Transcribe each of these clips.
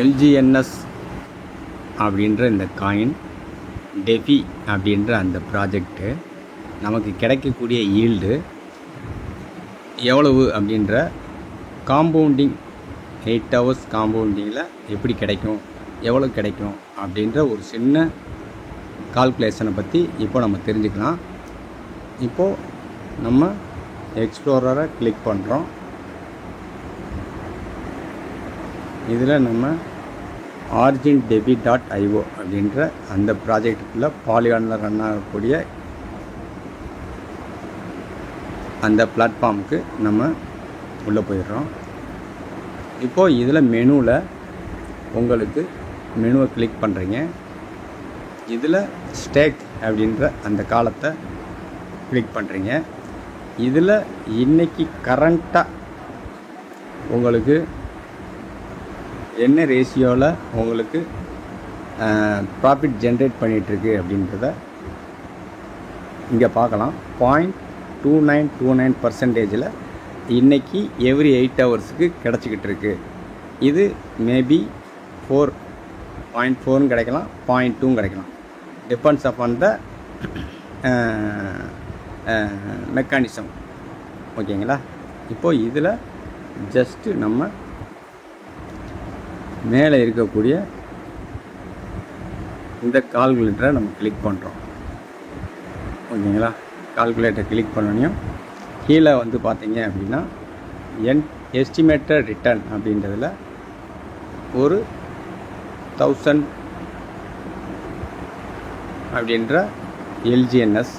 எல்ஜிஎன்எஸ் அப்படின்ற இந்த காயின், டெஃபி அப்படின்ற அந்த ப்ராஜெக்ட்டு நமக்கு கிடைக்கக்கூடிய ஈல்டு எவ்வளவு அப்படின்ற காம்பவுண்டிங் 8 ஹவர்ஸ் காம்பவுண்டிங்கில் எப்படி கிடைக்கும், எவ்வளோ கிடைக்கும் அப்படின்ற ஒரு சின்ன கால்குலேஷனை பற்றி இப்போ நம்ம தெரிஞ்சுக்கலாம். இப்போது நம்ம எக்ஸ்ப்ளோரரை கிளிக் பண்ணுறோம். இதில் நம்ம origindebit.io அப்படின்ற அந்த ப்ராஜெக்டுக்குள்ளே பாலிகானில் ரன் ஆகக்கூடிய அந்த பிளாட்ஃபார்முக்கு நம்ம உள்ளே போயிடுறோம். இப்போது இதில் மெனுவில் உங்களுக்கு மெனுவை கிளிக் பண்ணுறீங்க. இதில் ஸ்டேக் அப்படின்ற அந்த காலத்தை கிளிக் பண்ணுறீங்க. இதில் இன்றைக்கி கரண்ட்டாக உங்களுக்கு என்ன ரேஷியோவில் உங்களுக்கு ப்ராஃபிட் ஜென்ரேட் பண்ணிகிட்ருக்கு அப்படின்றத இங்கே பார்க்கலாம். 0.2929% இன்றைக்கி எவ்ரி 8 ஹவர்ஸுக்கு கிடச்சிக்கிட்டு இருக்குது. இது மேபி 4.4 கிடைக்கலாம், 0.2 கிடைக்கலாம். Depends upon the mechanism. ஓகேங்களா? இப்போது இதில் ஜஸ்ட்டு நம்ம மேலே இருக்கக்கூடிய இந்த கால்குலேட்டரை நம்ம கிளிக் பண்ணுறோம். ஓகேங்களா? கால்குலேட்டர் கிளிக் பண்ணோன்னையும் கீழே வந்து பார்த்தீங்க அப்படின்னா எஸ்டிமேட்டட் ரிட்டர்ன் அப்படின்றதில் ஒரு 1000 அப்படின்ற எல்ஜிஎன்எஸ்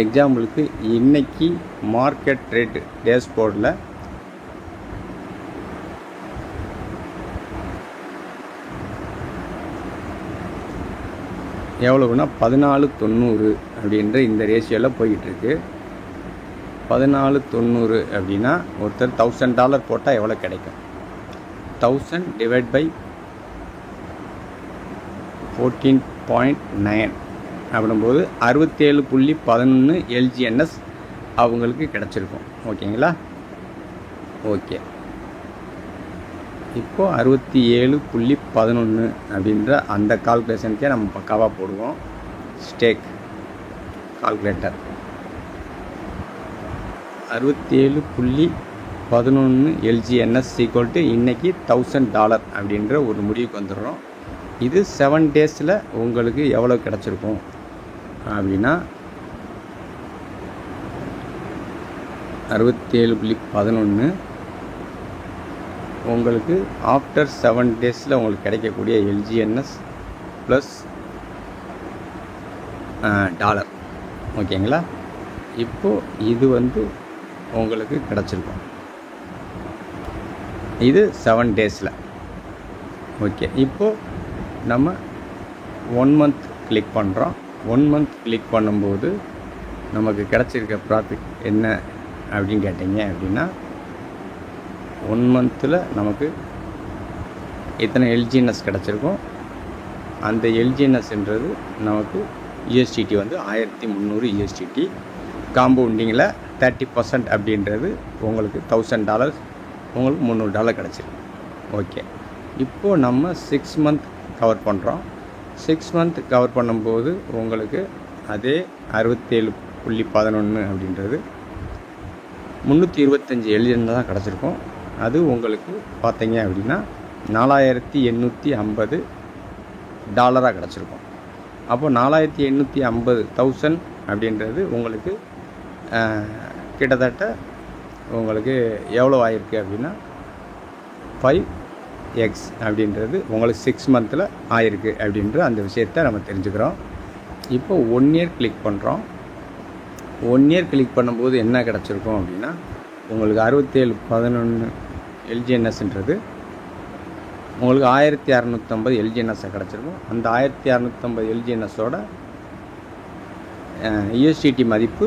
எக்ஸாம்பிளுக்கு இன்றைக்கி மார்க்கெட் ரேட்டு டேஷ்போர்டில் எவ்வளவுனா 14.90 அப்படின்ற இந்த ரேஷியோவில் போய்கிட்டுருக்கு. 14.90 அப்படின்னா ஒருத்தர் $1000 போட்டால் எவ்வளோ கிடைக்கும்? 1000 டிவைட் பை 14.9 அப்படின்போது 67.11 எல்ஜிஎன்எஸ் அவங்களுக்கு கிடச்சிருக்கும். ஓகேங்களா? ஓகே. இப்போது 67.11 அப்படின்ற அந்த கால்குலேஷனுக்கே நம்ம பக்காவாக போடுவோம். ஸ்டேக் கால்குலேட்டர் 67.11 எல்ஜிஎன்எஸ் ஈக்குவல் டு இன்றைக்கி $1000 அப்படின்ற ஒரு முடிவுக்கு வந்துடுறோம். இது 7 டேஸில் உங்களுக்கு எவ்வளோ கிடச்சிருக்கும் அப்படின்னா 67.11 உங்களுக்கு ஆஃப்டர் 7 டேஸில் உங்களுக்கு கிடைக்கக்கூடிய எல்ஜிஎன்எஸ் ப்ளஸ் டாலர். ஓகேங்களா? இப்போது இது வந்து உங்களுக்கு கிடச்சிருக்கும். இது 7 டேஸில். ஓகே. இப்போது நம்ம 1 மந்த் கிளிக் பண்ணுறோம். 1 மந்த் கிளிக் பண்ணும்போது நமக்கு கிடச்சிருக்க ப்ராஃபிட் என்ன அப்படின்னு கேட்டிங்க அப்படின்னா 1 மந்தில் நமக்கு இத்தனை எல்ஜிஎன்எஸ் கிடச்சிருக்கும். அந்த எல்ஜிஎன்எஸ்ன்றது நமக்கு யூஎஸ்டிடி வந்து 1300 யூஎஸ்டிடி. காம்பவுண்டிங்கில் 30% அப்படின்றது உங்களுக்கு $1000 உங்களுக்கு $300 கிடச்சிருக்கு. ஓகே. இப்போது நம்ம 6 மந்த் கவர் பண்ணுறோம். 6 மந்த் கவர் பண்ணும்போது உங்களுக்கு அதே 67.11 அப்படின்றது 325 எல்ஜிஎன்எஸ் தான் கிடச்சிருக்கும். அது உங்களுக்கு பார்த்தீங்க அப்படின்னா $4850 கிடச்சிருக்கும். அப்போது 4850 அப்படின்றது உங்களுக்கு கிட்டத்தட்ட உங்களுக்கு எவ்வளோ ஆயிருக்கு அப்படின்னா 5x அப்படின்றது உங்களுக்கு 6 மந்தில் ஆயிருக்கு அப்படின்ற அந்த விஷயத்தை நம்ம தெரிஞ்சுக்கிறோம். இப்போ 1 இயர் கிளிக் பண்ணுறோம். 1 இயர் கிளிக் பண்ணும்போது என்ன கிடச்சிருக்கும் அப்படின்னா உங்களுக்கு 67.11 எல்ஜிஎன்எஸ்ன்றது உங்களுக்கு 1650 எல்ஜிஎன்எஸ்ஸை கிடச்சிருக்கும். அந்த 1650 எல்ஜிஎன்எஸோட யூஎஸ்டிடி மதிப்பு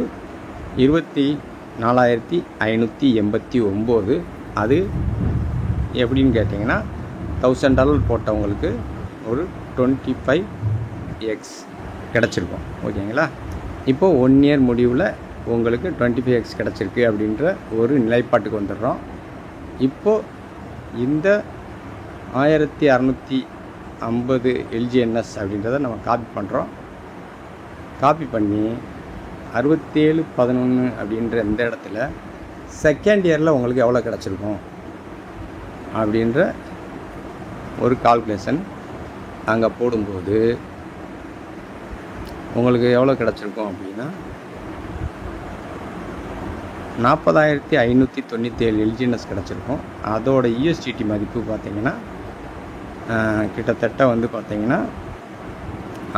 24,589. அது எப்படின்னு கேட்டிங்கன்னா $1000 போட்டவங்களுக்கு ஒரு 25x கிடச்சிருக்கும். ஓகேங்களா? இப்போது 1 இயர் முடிவில் உங்களுக்கு 25x கிடச்சிருக்கு அப்படின்ற ஒரு நிலைப்பாட்டுக்கு வந்துடுறோம். இப்போது இந்த 1650 LGNS அப்படின்றத நம்ம காப்பி பண்ணுறோம். காப்பி பண்ணி 6711 அப்படின்ற இந்த இடத்துல செகண்ட் இயரில் உங்களுக்கு எவ்வளோ கிடச்சிருக்கும் அப்படின்ற ஒரு கால்குலேஷன் அங்கே போடும்போது உங்களுக்கு எவ்வளோ கிடச்சிருக்கும் அப்படின்னா 40,597 LGNS கிடச்சிருக்கும். அதோட USDT மதிப்பு பார்த்திங்கன்னா கிட்டத்தட்ட வந்து பார்த்திங்கன்னா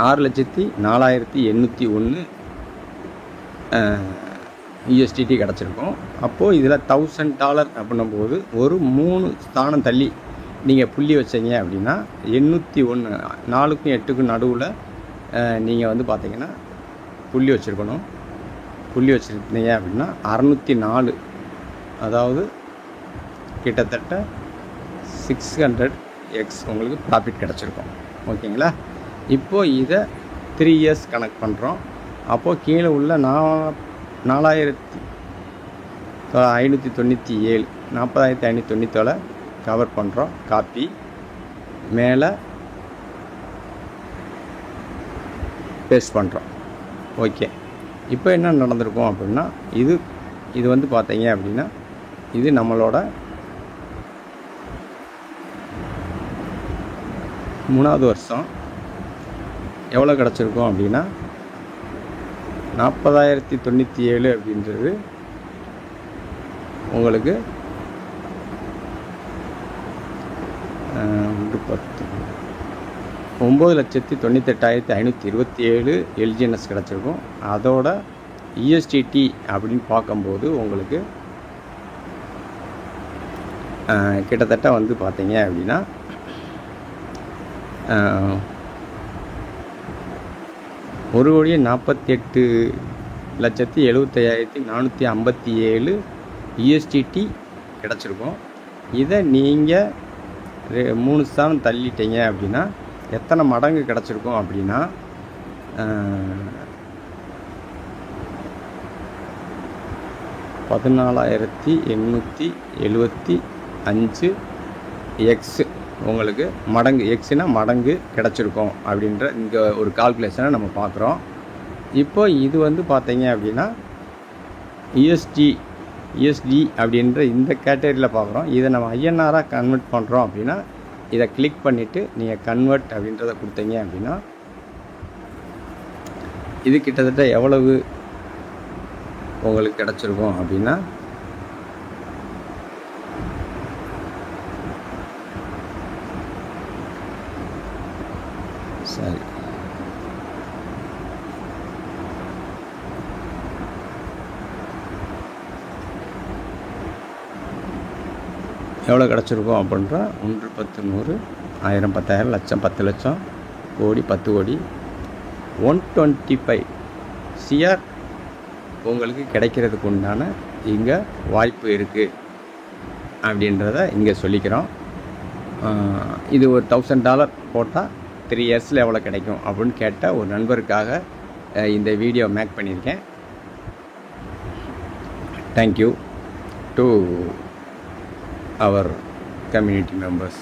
6,04,801 USDT கிடச்சிருக்கும். அப்போது இதில் $1,000 அப்படின்னும்போது ஒரு 3 ஸ்தானம் தள்ளி நீங்கள் புள்ளி வச்சிங்க அப்படின்னா 801, 4க்கும் 8க்கும் நடுவில் நீங்கள் வந்து பார்த்திங்கன்னா புள்ளி வச்சுருக்கணும். புள்ளி வச்சுருந்தீங்க அப்படின்னா 604, அதாவது கிட்டத்தட்ட 600x உங்களுக்கு ப்ராஃபிட் கிடச்சிருக்கும். ஓகேங்களா? இப்போது இதை 3 இயர்ஸ் கனெக்ட் பண்ணுறோம். அப்போது கீழே உள்ள 4,597 40,597 கவர் பண்ணுறோம். காப்பி மேலே பேஸ்ட் பண்ணுறோம். ஓகே, இப்போ என்ன நடந்திருக்கும் அப்படின்னா இது வந்து பார்த்தீங்க அப்படின்னா இது நம்மளோட 3வது வருஷம். எவ்வளோ கிடச்சிருக்கும் அப்படின்னா 40,097 அப்படின்றது உங்களுக்கு 9,98,527 LGNS கிடச்சிருக்கும். அதோட USDT அப்படின்னு பார்க்கும்போது உங்களுக்கு கிட்டத்தட்ட வந்து பார்த்தீங்க அப்படின்னா 1,48,75,457 USDT கிடச்சிருக்கும். இதை நீங்கள் 3 ஸ்தானம் தள்ளிட்டீங்க அப்படின்னா எத்தனை மடங்கு கிடச்சிருக்கும் அப்படின்னா 14,875 எக்ஸ் உங்களுக்கு மடங்கு, எக்ஸ்னா மடங்கு கிடச்சிருக்கும் அப்படின்ற இங்கே ஒரு கால்குலேஷனை நம்ம பார்க்குறோம். இப்போ இது வந்து பார்த்தீங்க அப்படின்னா யூஎஸ்டி அப்படின்ற இந்த கேட்டகரியில் பார்க்குறோம். இதை நம்ம INR கன்வெர்ட் பண்ணுறோம் அப்படின்னா இதை கிளிக் பண்ணிவிட்டு நீங்கள் கன்வெர்ட் அப்படின்றத கொடுத்தீங்க அப்படின்னா இது கிட்டத்தட்ட எவ்வளவு உங்களுக்கு கிடச்சிருக்கும் அப்படின்னா சரி எவ்வளோ கிடச்சிருக்கும் அப்படின்றா 1, 10, 100, 1000, 10,000, லட்சம், 10 லட்சம், கோடி, 10 கோடி, 125 CR உங்களுக்கு கிடைக்கிறதுக்கு உண்டான இங்கே வாய்ப்பு இருக்குது அப்படின்றத இங்கே சொல்லிக்கிறோம். இது ஒரு $1,000 போட்டால் 3 இயர்ஸில் எவ்வளோ கிடைக்கும் அப்படின்னு கேட்ட ஒரு நண்பருக்காக இந்த வீடியோ மேக் பண்ணியிருக்கேன். Thank you to our community members.